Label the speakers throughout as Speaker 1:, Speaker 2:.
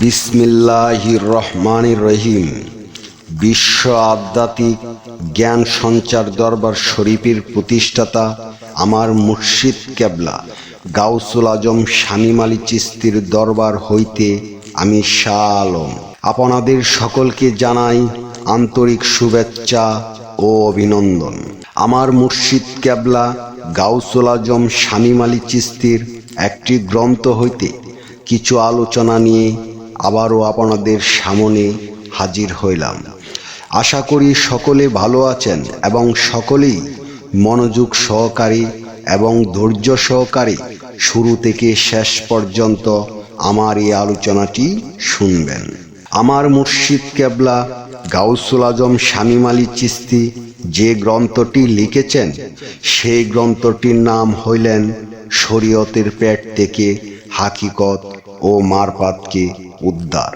Speaker 1: বিসমিল্লাহির রহমানির রহিম। বিশ্ব আধ্যাত্মিক জ্ঞান সঞ্চার দরবার শরীফের প্রতিষ্ঠাতা আমার মুর্শিদ কেবলা গাউসুল আজম শামীম আলী চিশতির দরবার হইতে আমি শাহ আলম আপনাদের সকলকে জানাই আন্তরিক শুভেচ্ছা ও অভিনন্দন। আমার মুর্শিদ কেবলা গাউসুল আজম শামীম আলী চিশতির একটি গ্রন্থ হইতে কিছু আলোচনা নিয়ে আবারও আপনাদের সামনে হাজির হইলাম। আশা করি সকলে ভালো আছেন এবং সকলেই মনোযোগ সহকারে এবং ধৈর্য সহকারে শুরু থেকে শেষ পর্যন্ত আমার এই আলোচনাটি শুনবেন। আমার মুর্শিদ কেবলা গাউসুল আজম শামীম আলী চিশতি যে গ্রন্থটি লিখেছেন সেই গ্রন্থটির নাম হইলেন শরীয়তের পেট থেকে হাকিকত ও মারফাতকে উদ্ধার।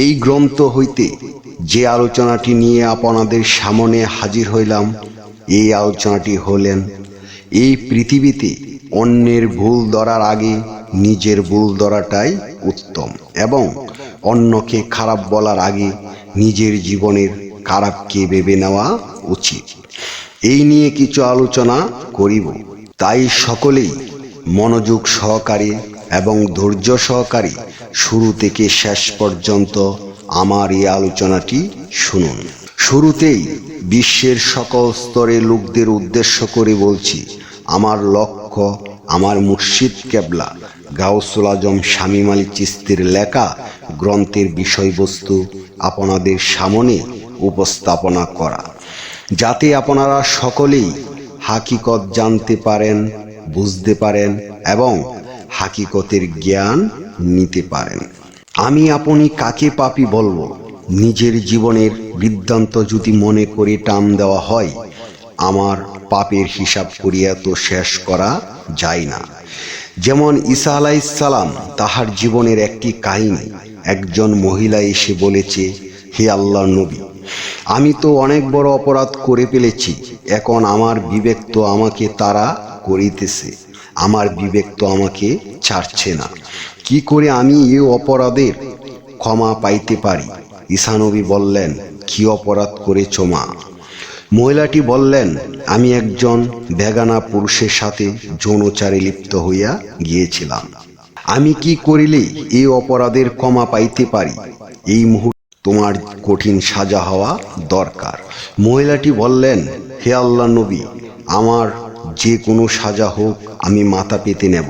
Speaker 1: এই গ্রন্থ হইতে যে আলোচনাটি নিয়ে আপনাদের সামনে হাজির হইলাম, এই আলোচনাটি হলেন এই পৃথিবীতে অন্যের ভুল ধরার আগে নিজের ভুল ধরাটাই উত্তম এবং অন্যকে খারাপ বলার আগে নিজের জীবনের খারাপকে ভেবে নেওয়া উচিত। এই নিয়ে কিছু আলোচনা করিব, তাই সকলেই মনোযোগ সহকারে এবং ধৈর্য সহকারে শুরু থেকে শেষ পর্যন্ত আমার এই আলোচনাটি শুনুন। শুরুতেই বিশ্বের সকল স্তরের লোকদের উদ্দেশ্য করে বলছি, আমার লক্ষ্য আমার মুর্শিদ কেবলা গাউসুল আজম শামীম আলী চিশতির লেখা গ্রন্থের বিষয়বস্তু আপনাদের সামনে উপস্থাপনা করা, যাতে আপনারা সকলেই হাকিকত জানতে পারেন, বুঝতে পারেন এবং হাকিকতের জ্ঞান নিতে পারেন। আমি আপনি কাকে পাপী বলবো? নিজের জীবনের বৃত্তান্ত যদি মনে করে টান দেওয়া হয়, আমার পাপের হিসাব করিয়া তো শেষ করা যায় না। যেমন ঈসা আলাইহিস সালাম, তাহার জীবনের একটি কাহিনী। একজন মহিলা এসে বলেছে, হে আল্লাহর নবী, আমি তো অনেক বড় অপরাধ করে ফেলেছি, এখন আমার বিবেক তো আমাকে তাড়া করিতেছে, আমার বিবেক তো আমাকে ছাড়ছে না, কি করে আমি এই অপরাধের ক্ষমা পাইতে পারি? ঈসা নবী বললেন, কি অপরাধ করেছ মা? মহিলাটি বললেন, আমি একজন বেগানা পুরুষের সাথে যৌনাচারে লিপ্ত হইয়া গিয়েছিলাম, আমি কি করিলে এই অপরাধের ক্ষমা পাইতে পারি? এই মুহূর্তে তোমার কঠিন সাজা হওয়া দরকার। মহিলাটি বললেন, হে আল্লাহ নবী, আমার যে কোনো সাজা হোক, আমি মাথা পেতে নেব।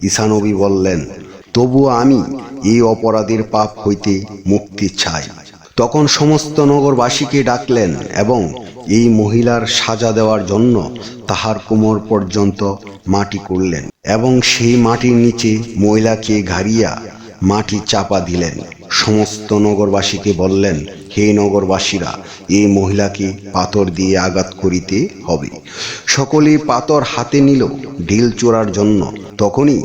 Speaker 1: ঈসা নবী বললেন, তবুও আমি এই অপরাধের পাপ হইতে মুক্তি চাই। তখন সমস্ত নগরবাসীকে ডাকলেন এবং এই মহিলার সাজা দেওয়ার জন্য তাহার কোমর পর্যন্ত মাটি করলেন এবং সেই মাটির নিচে মহিলাকে ঘাড়িয়া মাটি চাপা দিলেন। সমস্ত নগরবাসীকে বললেন, হে নগরবাসীরা, এই মহিলাকে পাথর দিয়ে আঘাত করিতে হবে। সকলেই পাথর হাতে নিল ঢিল চোরার জন্য। তখনই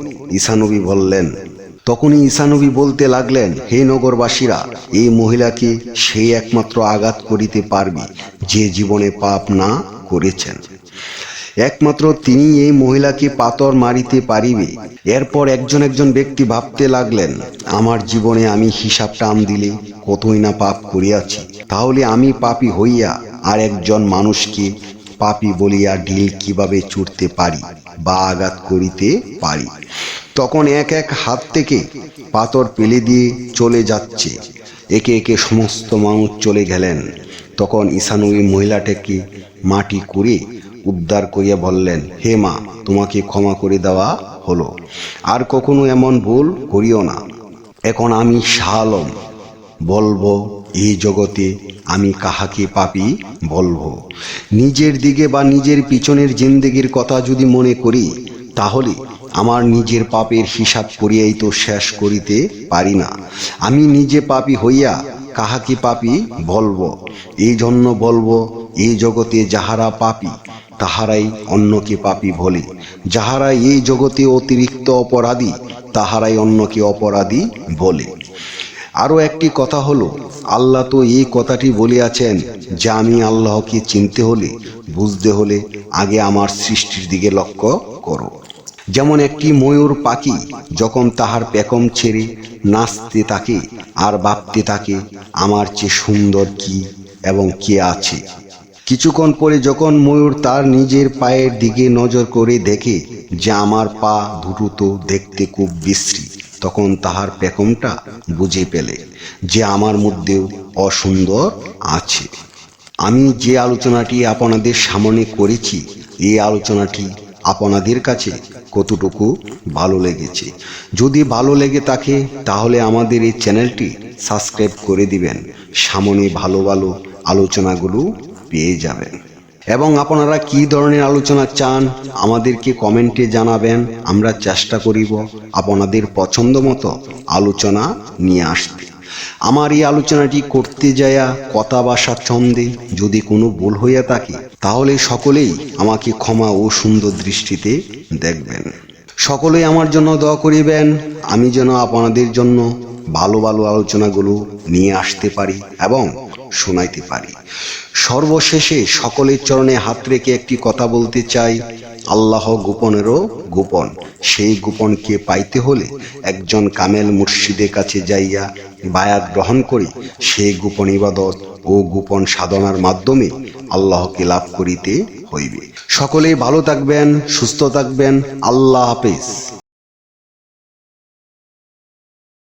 Speaker 1: ঈসা নবী বলতে লাগলেন, হে নগরবাসীরা, এই মহিলাকে সেই একমাত্র আঘাত করিতে পারবে যে জীবনে পাপ না করেছেন। একমাত্র তিনি এই মহিলাকে পাথর মারিতে পারিবে। এরপর একজন ব্যক্তি ভাবতে লাগলেন, আমার জীবনে আমি হিসাব টান দিলে কতই না পাপ করিয়াছি, তাহলে আমি পাপী হইয়া আর একজন মানুষকে পাপী বলিয়া ঢিল কিভাবে ছুঁড়তে পারি বা আঘাত করিতে পারি? তখন এক এক হাত থেকে পাথর ফেলে দিয়ে চলে যাচ্ছে, একে একে সমস্ত মানুষ চলে গেলেন। তখন ঈসা নবী মহিলাটাকে মাটি করে উদ্ধার করিয়া বললেন, হে মা, তোমাকে ক্ষমা করে দেওয়া হলো, আর কখনো এমন ভুল করিও না। এখন আমি শাহ আলম বলবো, এই জগতে আমি কাহাকে পাপী বলবো? নিজের দিকে বা নিজের পিছনের জিন্দেগির কথা যদি মনে করি, তাহলে আমার নিজের পাপের হিসাব করিয়াই তো শেষ করিতে পারি না। আমি নিজে পাপী হইয়া কাহাকে পাপী বলবো? এই জন্য বলবো, এই জগতে যাহারা পাপী তাহারাই অন্যকে পাপী বলে, যাহারা এই জগতে অতিরিক্ত অপরাধী তাহারাই অন্যকে অপরাধী বলে। আরও একটি কথা হলো, আল্লাহ তো এই কথাটি বলিয়াছেন যে আমি আল্লাহকে চিনতে হলে, বুঝতে হলে আগে আমার সৃষ্টির দিকে লক্ষ্য করো। যেমন একটি ময়ূর পাখি যখন তাহার পেখম ছেড়ে নাচতে থাকে আর ভাবতে থাকে আমার চেয়ে সুন্দর কি এবং কে আছে। কিছুক্ষণ পরে যখন ময়ূর তার নিজের পায়ের দিকে নজর করে দেখে যে আমার পা দুটো তো দেখতে খুব বিশ্রী, তখন তাহার পেখমটা বুঝে পেলে যে আমার মধ্যেও অসুন্দর আছে। আমি যে আলোচনাটি আপনাদের সামনে করেছি, এই আলোচনাটি আপনাদের কাছে কতটুকু ভালো লেগেছে? যদি ভালো লেগে থাকে তাহলে আমাদের এই চ্যানেলটি সাবস্ক্রাইব করে দিবেন, সামনে ভালো ভালো আলোচনাগুলো পেয়ে যাবেন। এবং আপনারা কি ধরনের আলোচনা চান আমাদেরকে কমেন্টে জানাবেন, আমরা চেষ্টা করিব আপনাদের পছন্দ মতো আলোচনা নিয়ে আসতে। আমার এই আলোচনাটি করতে যায়া কথা ভাষা ছন্দে যদি কোনো ভুল হইয়া থাকে তাহলে সকলেই আমাকে ক্ষমা ও সুন্দর দৃষ্টিতে দেখবেন। সকলেই আমার জন্য দোয়া করিবেন, আমি যেন আপনাদের জন্য ভালো ভালো আলোচনাগুলো নিয়ে আসতে পারি এবং শোনাইতে পারি। সর্বশেষে সকলের চরণে হাত রেখে একটি কথা বলতে চাই, আল্লাহ গোপনেরও গোপন। সেই গোপনকে পাইতে হলে একজন কামেল মুর্শিদের কাছে যাইয়া বায়াত গ্রহণ করে সেই গোপন ইবাদত ও গোপন সাধনার মাধ্যমে আল্লাহকে লাভ করিতে হইবে। সকলেই ভালো থাকবেন, সুস্থ থাকবেন। আল্লাহ হাফেজ।